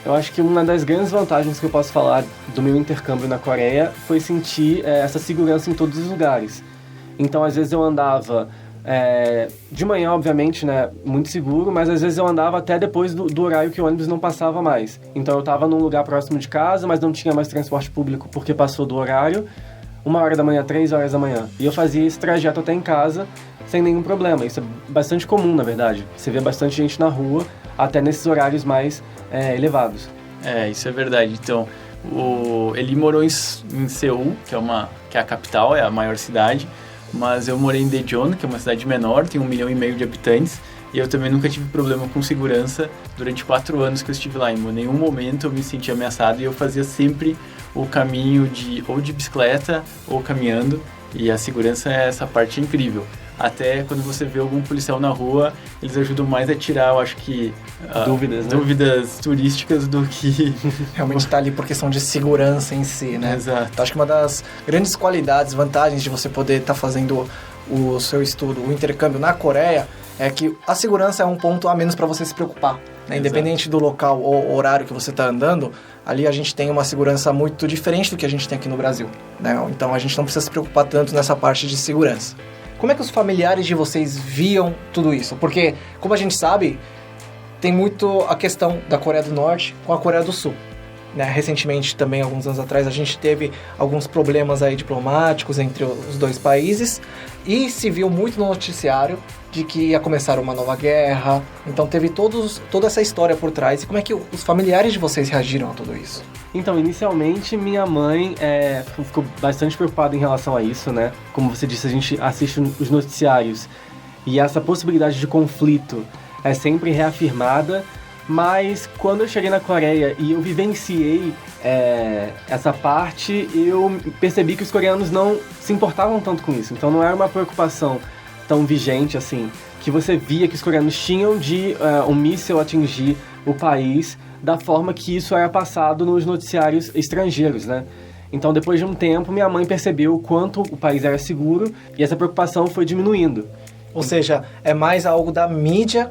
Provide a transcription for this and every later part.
Eu acho que uma das grandes vantagens que eu posso falar do meu intercâmbio na Coreia foi sentir essa segurança em todos os lugares. Então, às vezes eu andava de manhã, obviamente, né, muito seguro, mas às vezes eu andava até depois do horário que o ônibus não passava mais. Então eu estava num lugar próximo de casa, mas não tinha mais transporte público porque passou do horário, 1h da manhã, 3h da manhã. E eu fazia esse trajeto até em casa sem nenhum problema. Isso é bastante comum, na verdade. Você vê bastante gente na rua, até nesses horários mais elevados. Isso é verdade. Então, ele morou em Seul, que é a capital, é a maior cidade, mas eu morei em Daejeon, que é uma cidade menor, tem 1,5 milhão de habitantes, e eu também nunca tive problema com segurança durante 4 anos que eu estive lá. Em nenhum momento eu me senti ameaçado e eu fazia sempre o caminho ou de bicicleta ou caminhando, e a segurança é essa parte incrível. Até quando você vê algum policial na rua, eles ajudam mais a tirar, eu acho que, dúvidas turísticas do que... Realmente está ali por questão de segurança em si, né? Exato. Então, acho que uma das grandes qualidades, vantagens de você poder estar fazendo o seu estudo, o intercâmbio na Coreia, é que a segurança é um ponto a menos para você se preocupar, né? Independente do local ou horário que você está andando, ali a gente tem uma segurança muito diferente do que a gente tem aqui no Brasil, né? Então, a gente não precisa se preocupar tanto nessa parte de segurança. Como é que os familiares de vocês viam tudo isso? Porque, como a gente sabe, tem muito a questão da Coreia do Norte com a Coreia do Sul, né? Recentemente, também, alguns anos atrás, a gente teve alguns problemas aí diplomáticos entre os dois países e se viu muito no noticiário de que ia começar uma nova guerra. Então, teve toda essa história por trás. E como é que os familiares de vocês reagiram a tudo isso? Então, inicialmente, minha mãe ficou bastante preocupada em relação a isso, né? Como você disse, a gente assiste os noticiários e essa possibilidade de conflito é sempre reafirmada, mas quando eu cheguei na Coreia e eu vivenciei essa parte, eu percebi que os coreanos não se importavam tanto com isso. Então, não era uma preocupação tão vigente assim, que você via que os coreanos tinham de um míssil atingir o país da forma que isso era passado nos noticiários estrangeiros, né? Então, depois de um tempo, minha mãe percebeu o quanto o país era seguro e essa preocupação foi diminuindo. Ou seja, é mais algo da mídia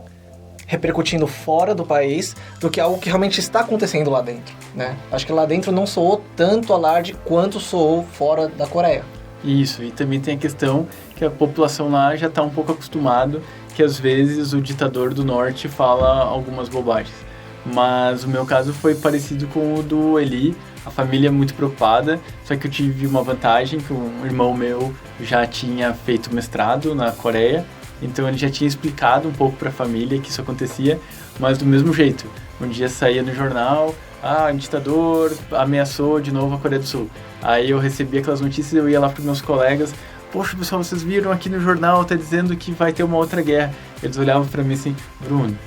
repercutindo fora do país do que algo que realmente está acontecendo lá dentro, né? Acho que lá dentro não soou tanto alarde quanto soou fora da Coreia. Isso, e também tem a questão que a população lá já está um pouco acostumado que às vezes o ditador do norte fala algumas bobagens. Mas o meu caso foi parecido com o do Eli, a família é muito preocupada, só que eu tive uma vantagem que um irmão meu já tinha feito mestrado na Coreia, então ele já tinha explicado um pouco para a família que isso acontecia, mas do mesmo jeito. Um dia saía no jornal, o ditador ameaçou de novo a Coreia do Sul. Aí eu recebia aquelas notícias, eu ia lá para os meus colegas, poxa pessoal, vocês viram aqui no jornal, tá dizendo que vai ter uma outra guerra. Eles olhavam para mim assim, Bruno,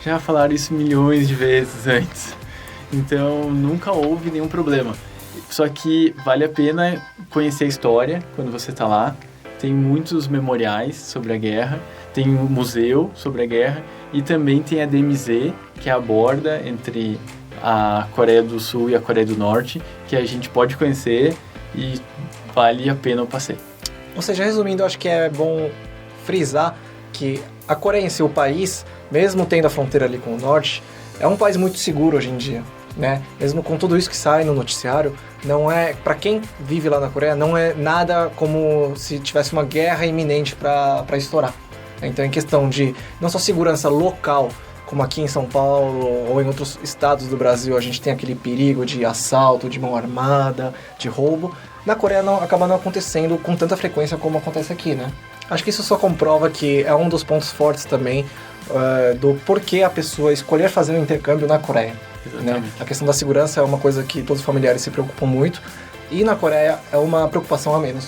já falaram isso milhões de vezes antes. Então, nunca houve nenhum problema. Só que vale a pena conhecer a história quando você está lá. Tem muitos memoriais sobre a guerra, tem um museu sobre a guerra e também tem a DMZ, que é a borda entre a Coreia do Sul e a Coreia do Norte, que a gente pode conhecer e vale a pena o passeio. Ou seja, resumindo, eu acho que é bom frisar que a Coreia em si, o país, mesmo tendo a fronteira ali com o norte, é um país muito seguro hoje em dia, né? Mesmo com tudo isso que sai no noticiário, não é, para quem vive lá na Coreia, não é nada como se tivesse uma guerra iminente para estourar. Então, em questão de não só segurança local, como aqui em São Paulo ou em outros estados do Brasil, a gente tem aquele perigo de assalto, de mão armada, de roubo. Na Coreia acaba não acontecendo com tanta frequência como acontece aqui, né? Acho que isso só comprova que é um dos pontos fortes também do porquê a pessoa escolher fazer um intercâmbio na Coreia. Né? A questão da segurança é uma coisa que todos os familiares se preocupam muito e na Coreia é uma preocupação a menos.